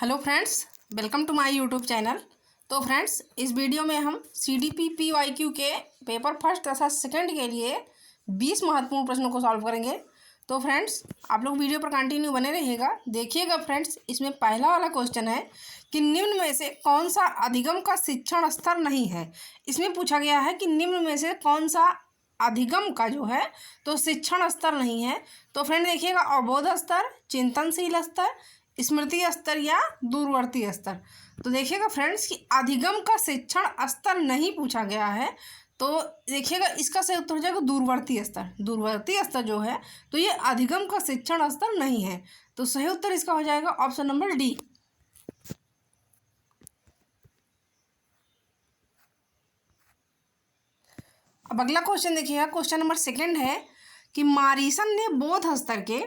Hello friends, welcome to my YouTube channel. तो friends, इस video में हम CDP PYQ के पेपर फर्स्ट तथा सेकंड के लिए 20 महत्वपूर्ण प्रश्नों को सॉल्व करेंगे। तो फ्रेंड्स, आप लोग वीडियो पर कंटिन्यू बने रहिएगा। देखिएगा फ्रेंड्स, इसमें पहला वाला क्वेश्चन है कि निम्न में से कौन सा अधिगम का शिक्षण स्तर नहीं है। इसमें पूछा गया है कि निम्न में से कौन सा अधिगम का जो है तो शिक्षण स्तर नहीं है। तो फ्रेंड देखिएगा, अवबोध स्तर, चिंतनशील स्तर, स्मृति स्तर या दूरवर्ती स्तर। तो देखिएगा फ्रेंड्स कि अधिगम का शिक्षण स्तर नहीं पूछा गया है। तो देखिएगा इसका सही उत्तर हो जाएगा दूरवर्ती स्तर। दूरवर्ती स्तर जो है तो ये अधिगम का शिक्षण स्तर नहीं है। तो सही उत्तर इसका हो जाएगा ऑप्शन नंबर डी। अब अगला क्वेश्चन देखिएगा, क्वेश्चन नंबर सेकंड है कि मारीसन ने बोध स्तर के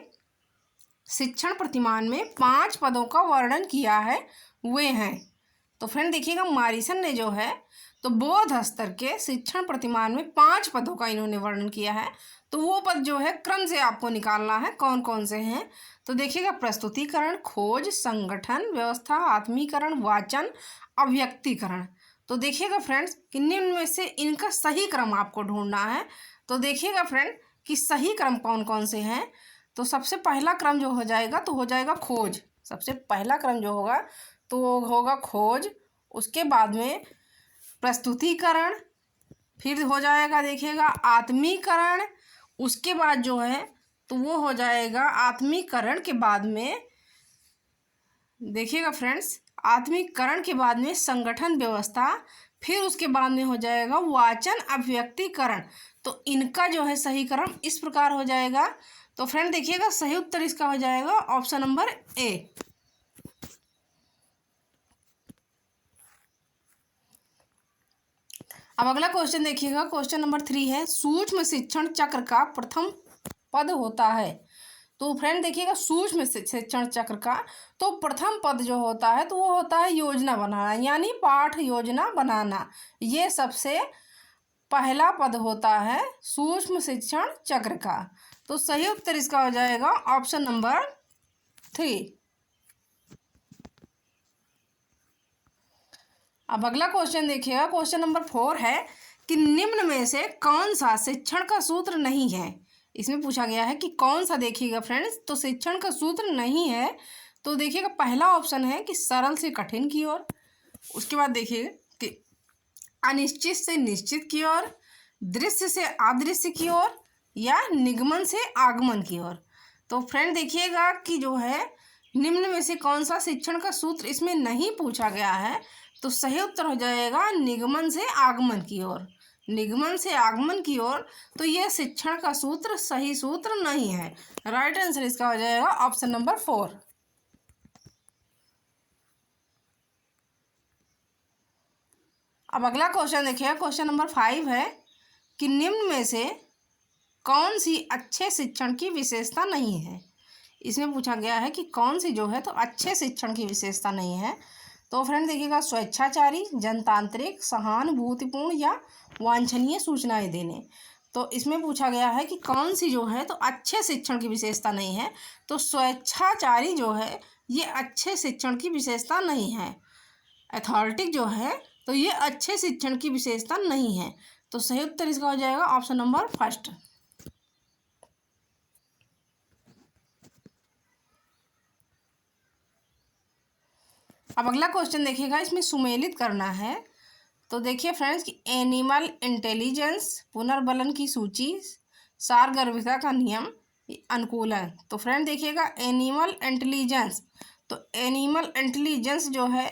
शिक्षण प्रतिमान में 5 पदों का वर्णन किया है, वे हैं। तो फ्रेंड देखिएगा, मारीसन ने जो है तो बोध स्तर के शिक्षण प्रतिमान में 5 पदों का इन्होंने वर्णन किया है। तो वो पद जो है क्रम से आपको निकालना है, कौन कौन से हैं। तो देखिएगा, प्रस्तुतिकरण, खोज, संगठन, व्यवस्था, आत्मीकरण, वाचन, अभिव्यक्तिकरण। तो देखिएगा फ्रेंड्स कि निम्न में से इनका सही क्रम आपको ढूंढना है। तो देखिएगा फ्रेंड कि सही क्रम कौन कौन से हैं। तो सबसे पहला क्रम जो हो जाएगा तो हो जाएगा खोज। सबसे पहला क्रम जो होगा तो वो होगा खोज, उसके बाद में प्रस्तुतिकरण, फिर हो जाएगा देखिएगा आत्मीकरण, उसके बाद जो है तो वो हो जाएगा आत्मीकरण के बाद में देखिएगा फ्रेंड्स, आत्मीकरण के बाद में संगठन व्यवस्था, फिर उसके बाद में हो जाएगा वाचन अभिव्यक्तिकरण। तो इनका जो है सही क्रम इस प्रकार हो जाएगा। तो फ्रेंड देखिएगा, सही उत्तर इसका हो जाएगा ऑप्शन नंबर ए। अब अगला क्वेश्चन देखिएगा, क्वेश्चन नंबर 3 है, सूक्ष्म शिक्षण चक्र का प्रथम पद होता है। तो फ्रेंड देखिएगा, सूक्ष्म शिक्षण चक्र का तो प्रथम पद जो होता है तो वो होता है योजना बनाना, यानी पाठ योजना बनाना। ये सबसे पहला पद होता है सूक्ष्म शिक्षण चक्र का। तो सही उत्तर इसका हो जाएगा ऑप्शन नंबर 3। अब अगला क्वेश्चन देखिएगा, क्वेश्चन नंबर 4 है कि निम्न में से कौन सा शिक्षण का सूत्र नहीं है। इसमें पूछा गया है कि कौन सा, देखिएगा फ्रेंड्स तो शिक्षण का सूत्र नहीं है। तो देखिएगा पहला ऑप्शन है कि सरल से कठिन की ओर, उसके बाद देखिएगा कि अनिश्चित से निश्चित की ओर, दृश्य से अदृश्य की ओर, या निगमन से आगमन की ओर। तो फ्रेंड देखिएगा कि जो है निम्न में से कौन सा शिक्षण का सूत्र इसमें नहीं पूछा गया है। तो सही उत्तर हो जाएगा निगमन से आगमन की ओर। निगमन से आगमन की ओर तो यह शिक्षण का सूत्र सही सूत्र नहीं है। राइट आंसर इसका हो जाएगा ऑप्शन नंबर 4। अब अगला क्वेश्चन देखिए, क्वेश्चन नंबर 5 है कि निम्न में से कौन सी अच्छे शिक्षण की विशेषता नहीं है। इसमें पूछा गया है कि कौन सी जो है तो अच्छे शिक्षण की विशेषता नहीं है। तो फ्रेंड देखिएगा, स्वेच्छाचारी, जनतांत्रिक, सहानुभूतिपूर्ण या वांछनीय सूचनाएं देने। तो इसमें पूछा गया है कि कौन सी जो है तो अच्छे शिक्षण की विशेषता नहीं है। तो स्वेच्छाचारी जो है ये अच्छे शिक्षण की विशेषता नहीं है। अथॉरिटिक जो है तो ये अच्छे शिक्षण की विशेषता नहीं है। तो सही उत्तर इसका हो जाएगा ऑप्शन नंबर 1। अब अगला क्वेश्चन देखिएगा, इसमें सुमेलित करना है। तो देखिए फ्रेंड्स कि एनिमल इंटेलिजेंस, पुनर्बलन की सूची, सारगर्भिता का नियम, अनुकूलन। तो फ्रेंड देखिएगा एनिमल इंटेलिजेंस, तो एनिमल इंटेलिजेंस जो है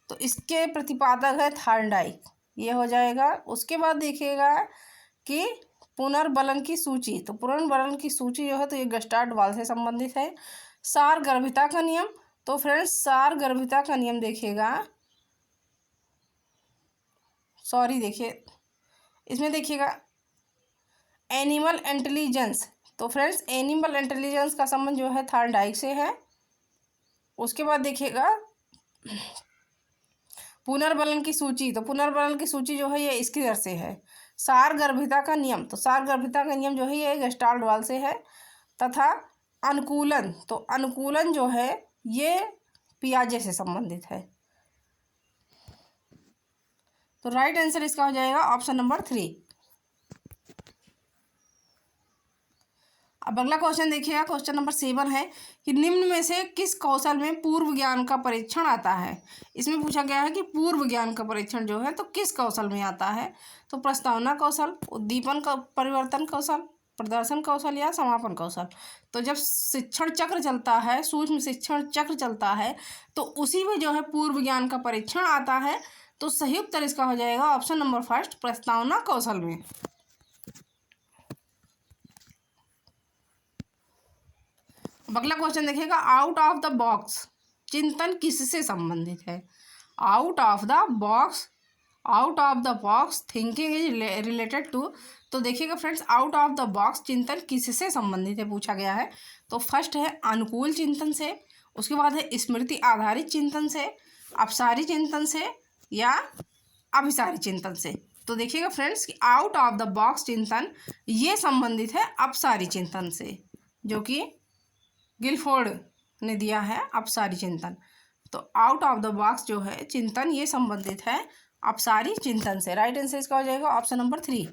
तो इसके प्रतिपादक है थॉर्नडाइक, ये हो जाएगा। उसके बाद देखिएगा कि पुनर्बलन की सूची, तो पुनर्बलन की सूची जो है तो ये गस्टार्ड वाल से संबंधित है। सारगर्भिता का नियम, तो फ्रेंड्स सारगर्भिता का नियम देखिएगा, सॉरी देखिए इसमें देखिएगा एनिमल इंटेलिजेंस, तो फ्रेंड्स एनिमल इंटेलिजेंस का संबंध जो है थॉर्नडाइक से है। उसके बाद देखिएगा पुनर्बलन की सूची, तो पुनर्बलन की सूची जो है ये इसकी तरह से है। सारगर्भिता का नियम, तो सारगर्भिता का नियम जो है ये गेस्टाल्ट वाल से है। तथा अनुकूलन, तो अनुकूलन जो है ये पियाजे से संबंधित है। तो राइट आंसर इसका हो जाएगा ऑप्शन नंबर 3। अब अगला क्वेश्चन देखिएगा, क्वेश्चन नंबर 7 है कि निम्न में से किस कौशल में पूर्व ज्ञान का परीक्षण आता है। इसमें पूछा गया है कि पूर्व ज्ञान का परीक्षण जो है तो किस कौशल में आता है। तो प्रस्तावना कौशल, उद्दीपन का परिवर्तन कौशल, प्रदर्शन कौशल या समापन कौशल। तो जब शिक्षण चक्र चलता है, सूक्ष्म शिक्षण चक्र चलता है, तो उसी में जो है पूर्व ज्ञान का परीक्षण आता है। तो सही उत्तर इसका हो जाएगा ऑप्शन नंबर 1 प्रस्तावना कौशल में। अगला क्वेश्चन देखिएगा, आउट ऑफ द बॉक्स चिंतन किससे संबंधित है। Out of the box thinking is related to. तो देखिएगा friends, out of the box चिंतन किससे संबंधित है पूछा गया है। तो फर्स्ट है अनुकूल चिंतन से, उसके बाद है स्मृति आधारित चिंतन से, अपसारी चिंतन से या अभिसारी चिंतन से। तो देखिएगा फ्रेंड्स कि आउट ऑफ द बॉक्स चिंतन ये संबंधित है अपसारी चिंतन से, जो कि गिलफोर्ड ने दिया है अपसारी चिंतन। तो आउट ऑफ द बॉक्स जो है चिंतन ये संबंधित है अपसारी चिंतन से। राइट आंसर इसका हो जाएगा ऑप्शन नंबर 3।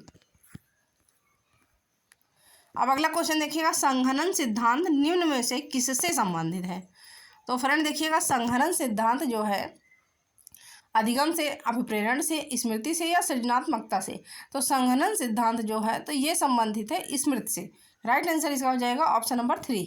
अब अगला क्वेश्चन देखिएगा, संघनन सिद्धांत निम्न में से किससे संबंधित है। तो फ्रेंड देखिएगा, संघनन सिद्धांत जो है अधिगम से, अभिप्रेरण से, स्मृति से या सृजनात्मकता से। तो संघनन सिद्धांत जो है तो ये संबंधित है स्मृति से। राइट आंसर इसका हो जाएगा ऑप्शन नंबर 3।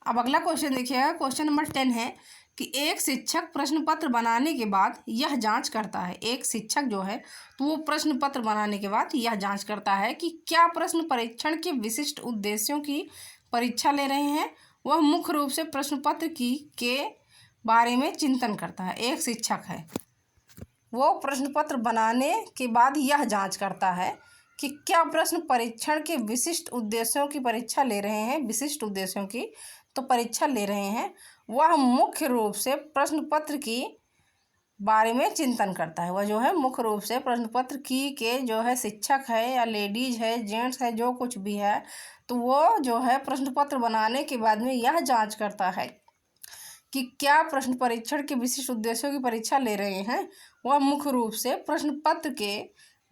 अब अगला क्वेश्चन देखिएगा, क्वेश्चन नंबर 10 है कि एक शिक्षक प्रश्न पत्र बनाने के बाद यह जांच करता है। एक शिक्षक जो है तो वो प्रश्न पत्र बनाने के बाद यह जांच करता है कि क्या प्रश्न परीक्षण के विशिष्ट उद्देश्यों की परीक्षा ले रहे हैं। वह मुख्य रूप से प्रश्न पत्र के बारे में चिंतन करता है। एक शिक्षक है, वो प्रश्न पत्र बनाने के बाद यह जांच करता है कि क्या प्रश्न परीक्षण के विशिष्ट उद्देश्यों की परीक्षा ले रहे हैं। विशिष्ट उद्देश्यों की तो परीक्षा ले रहे हैं। वह मुख्य रूप से प्रश्न पत्र की बारे में चिंतन करता है। वह जो है मुख्य रूप से प्रश्न पत्र की के जो है शिक्षक है या लेडीज है, जेंट्स है, जो कुछ भी है, तो वो जो है प्रश्न पत्र बनाने के बाद में यह जांच करता है कि क्या प्रश्न परीक्षण के विशिष्ट उद्देश्यों की परीक्षा ले रहे हैं। वह मुख्य रूप से प्रश्न पत्र के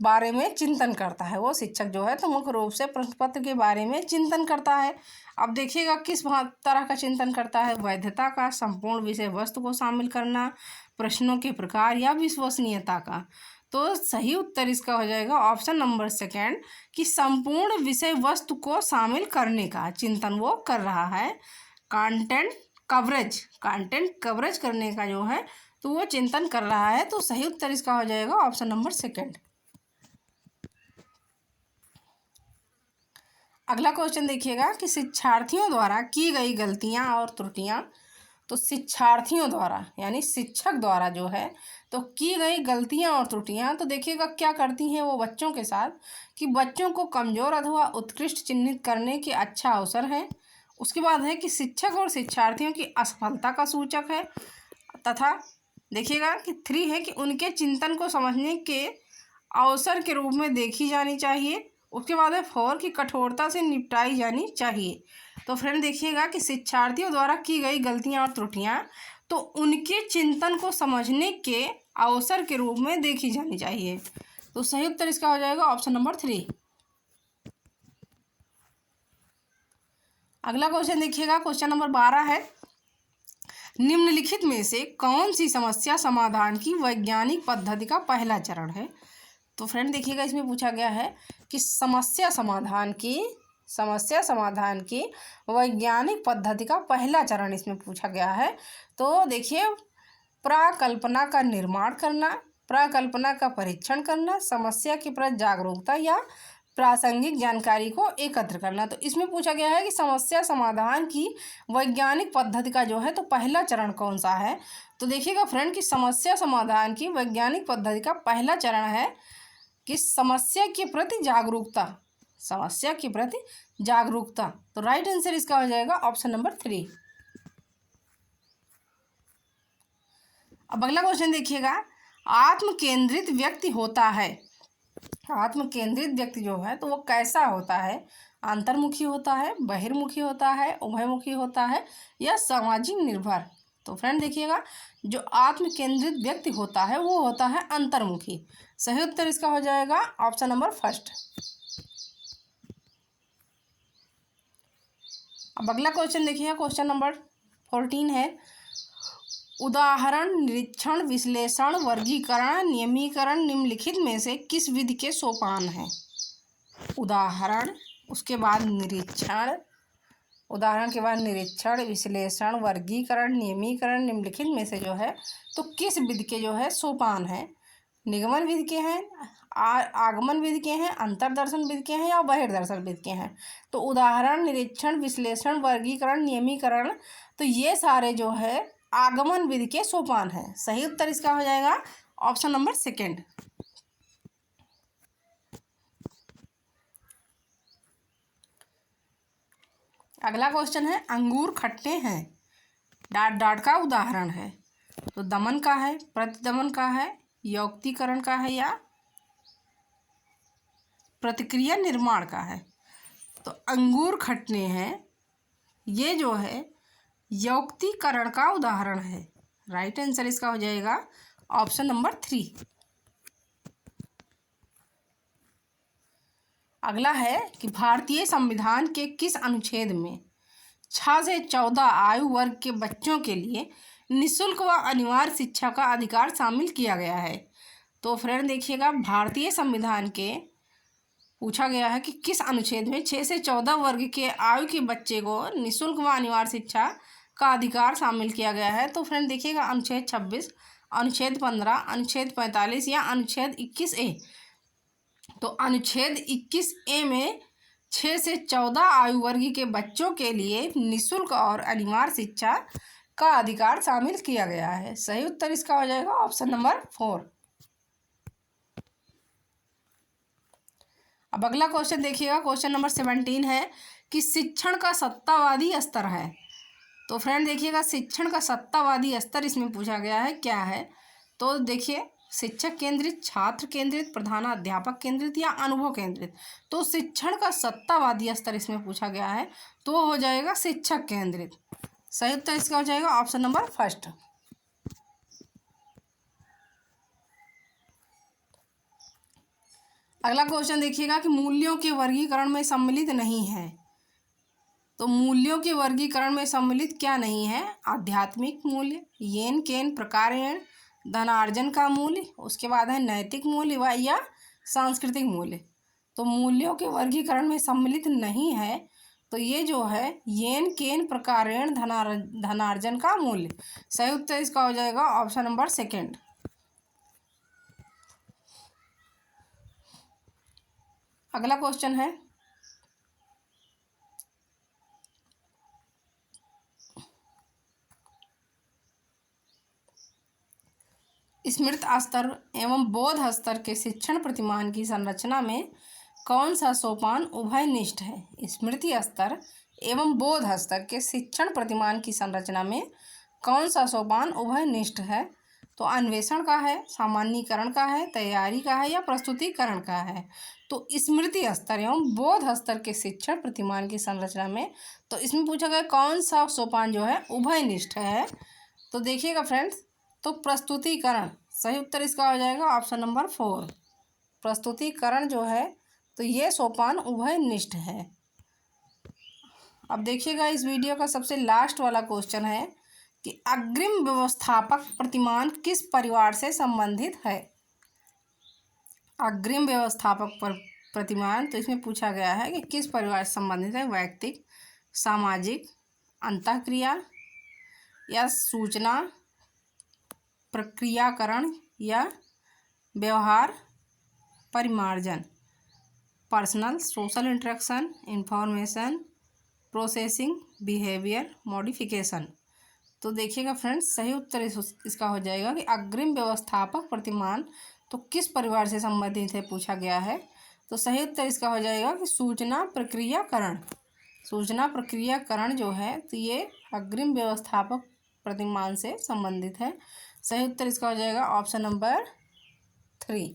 बारे में चिंतन करता है। वो शिक्षक जो है तो मुख्य रूप से प्रश्न पत्र के बारे में चिंतन करता है। अब देखिएगा किस तरह का चिंतन करता है। वैधता का, संपूर्ण विषय वस्तु को शामिल करना, प्रश्नों के प्रकार या विश्वसनीयता का। तो सही उत्तर इसका हो जाएगा ऑप्शन नंबर 2 कि संपूर्ण विषय वस्तु को शामिल करने का चिंतन वो कर रहा है। कंटेंट कवरेज करने का जो है तो वो चिंतन कर रहा है। तो सही उत्तर इसका हो जाएगा ऑप्शन नंबर 2। अगला क्वेश्चन देखिएगा कि शिक्षार्थियों द्वारा की गई गलतियां और त्रुटियां। तो शिक्षार्थियों द्वारा यानी शिक्षक द्वारा जो है तो की गई गलतियां और त्रुटियां, तो देखिएगा क्या करती हैं वो बच्चों के साथ कि बच्चों को कमज़ोर अथवा उत्कृष्ट चिन्हित करने के अच्छा अवसर है। उसके बाद है कि शिक्षक और शिक्षार्थियों की असफलता का सूचक है। तथा देखिएगा कि 3 है कि उनके चिंतन को समझने के अवसर के रूप में देखी जानी चाहिए। उसके बाद है 4 की कठोरता से निपटाई जानी चाहिए। तो फ्रेंड देखिएगा कि शिक्षार्थियों द्वारा की गई गलतियां और त्रुटियां तो उनके चिंतन को समझने के अवसर के रूप में देखी जानी चाहिए। तो सही उत्तर इसका हो जाएगा ऑप्शन नंबर 3। अगला क्वेश्चन देखिएगा, क्वेश्चन नंबर 12 है, निम्नलिखित में से कौन सी समस्या समाधान की वैज्ञानिक पद्धति का पहला चरण है। तो फ्रेंड देखिएगा इसमें पूछा गया है कि समस्या समाधान की वैज्ञानिक पद्धति का पहला चरण इसमें पूछा गया है। तो देखिए, प्रकल्पना का निर्माण करना, प्रकल्पना का परीक्षण करना, समस्या के प्रति जागरूकता या प्रासंगिक जानकारी को एकत्र करना। तो इसमें पूछा गया है कि समस्या समाधान की वैज्ञानिक पद्धति का जो है तो पहला चरण कौन सा है। तो देखिएगा फ्रेंड कि समस्या समाधान की वैज्ञानिक पद्धति का पहला चरण है कि समस्या के प्रति जागरूकता। तो राइट आंसर इसका हो जाएगा ऑप्शन नंबर 3। अब अगला क्वेश्चन देखिएगा, आत्म केंद्रित व्यक्ति जो है तो वो कैसा होता है। अंतर्मुखी होता है, बहिर्मुखी होता है, उभयमुखी होता है या सामाजिक निर्भर। तो फ्रेंड देखिएगा, जो आत्म केंद्रित व्यक्ति होता है वो होता है अंतर्मुखी। सही उत्तर इसका हो जाएगा ऑप्शन नंबर फर्स्ट। अब अगला क्वेश्चन देखिए, क्वेश्चन नंबर 14 है, उदाहरण, निरीक्षण, विश्लेषण, वर्गीकरण, नियमीकरण निम्नलिखित में से किस विधि के सोपान हैं? उदाहरण, उसके बाद निरीक्षण, उदाहरण के बाद निरीक्षण, विश्लेषण, वर्गीकरण, नियमीकरण निम्नलिखित में से जो है तो किस विधि के जो है सोपान हैं? निगमन विधि के हैं, आगमन विधि के हैं, अंतर्दर्शन विधि के हैं या बहिर्दर्शन विधि के हैं? तो उदाहरण, निरीक्षण, विश्लेषण, वर्गीकरण, नियमीकरण, तो ये सारे जो है आगमन विधि के सोपान हैं। सही उत्तर इसका हो जाएगा ऑप्शन नंबर सेकेंड। अगला क्वेश्चन है, अंगूर खट्टे हैं, डाट डाट का उदाहरण है। तो दमन का है, प्रतिदमन का है, यौक्तीकरण का है या प्रतिक्रिया निर्माण का है? तो अंगूर खट्टे हैं, ये जो है यौक्तीकरण का उदाहरण है। राइट आंसर इसका हो जाएगा ऑप्शन नंबर 3। अगला है कि भारतीय संविधान के किस अनुच्छेद में 6 से 14 आयु वर्ग के बच्चों के लिए निःशुल्क व अनिवार्य शिक्षा का अधिकार शामिल किया गया है? तो फ्रेंड देखिएगा, भारतीय संविधान के पूछा गया है कि किस अनुच्छेद में 6 से 14 वर्ग के आयु के बच्चे को निःशुल्क व अनिवार्य शिक्षा का अधिकार शामिल किया गया है। तो फ्रेंड देखिएगा, अनुच्छेद 26, अनुच्छेद 15, अनुच्छेद 45 या अनुच्छेद 21A। तो अनुच्छेद 21A में 6 से 14 आयु वर्ग के बच्चों के लिए निःशुल्क और अनिवार्य शिक्षा का अधिकार शामिल किया गया है। सही उत्तर इसका हो जाएगा ऑप्शन नंबर 4। अब अगला क्वेश्चन देखिएगा, क्वेश्चन नंबर 17 है कि शिक्षण का सत्तावादी स्तर है। तो फ्रेंड देखिएगा, शिक्षण का सत्तावादी स्तर इसमें पूछा गया है, क्या है? तो देखिए, शिक्षक केंद्रित, छात्र केंद्रित, प्रधानाध्यापक केंद्रित या अनुभव केंद्रित? तो शिक्षण का सत्तावादी स्तर इसमें पूछा गया है, तो हो जाएगा शिक्षक केंद्रित। सही उत्तर इसका हो जाएगा ऑप्शन नंबर फर्स्ट। अगला क्वेश्चन देखिएगा कि मूल्यों के वर्गीकरण में सम्मिलित नहीं है। तो मूल्यों के वर्गीकरण में सम्मिलित क्या नहीं है? आध्यात्मिक मूल्य, येन केन प्रकारेण, धनार्जन का मूल्य, उसके बाद है नैतिक मूल्य व या सांस्कृतिक मूल्य। तो मूल्यों के वर्गीकरण में सम्मिलित नहीं है, तो ये जो है येन केन प्रकारेण धनार्जन का मूल्य। सही उत्तर इसका हो जाएगा ऑप्शन नंबर सेकेंड। अगला क्वेश्चन है, स्मृत स्तर एवं बोध स्तर के शिक्षण प्रतिमान की संरचना में कौन सा सोपान उभयनिष्ठ है? स्मृति स्तर एवं बोध स्तर के शिक्षण प्रतिमान की संरचना में कौन सा सोपान उभयनिष्ठ है? तो अन्वेषण का है, सामान्यीकरण का है, तैयारी का है या प्रस्तुतिकरण का है? तो स्मृति स्तर एवं बोध स्तर के शिक्षण प्रतिमान की संरचना में तो इसमें पूछा गया कौन सा सोपान जो है उभयनिष्ठ है? तो देखिएगा फ्रेंड्स, तो प्रस्तुतिकरण। सही उत्तर इसका हो जाएगा ऑप्शन नंबर 4। प्रस्तुतिकरण जो है तो ये सोपान उभयनिष्ठ है। अब देखिएगा, इस वीडियो का सबसे लास्ट वाला क्वेश्चन है कि अग्रिम व्यवस्थापक प्रतिमान किस परिवार से संबंधित है? अग्रिम व्यवस्थापक प्रतिमान, तो इसमें पूछा गया है कि किस परिवार से संबंधित है? वैयक्तिक, सामाजिक, अंतःक्रिया या सूचना प्रक्रियाकरण या व्यवहार परिमार्जन? Personal, social interaction, information processing, behaviour modification. तो देखिएगा फ्रेंड्स, सही उत्तर इसका हो जाएगा कि अग्रिम व्यवस्थापक प्रतिमान तो किस परिवार से संबंधित है पूछा गया है। तो सही उत्तर इसका हो जाएगा कि सूचना प्रक्रियाकरण। सूचना प्रक्रियाकरण जो है तो ये अग्रिम व्यवस्थापक प्रतिमान से संबंधित है। सही उत्तर इसका हो जाएगा ऑप्शन नंबर 3।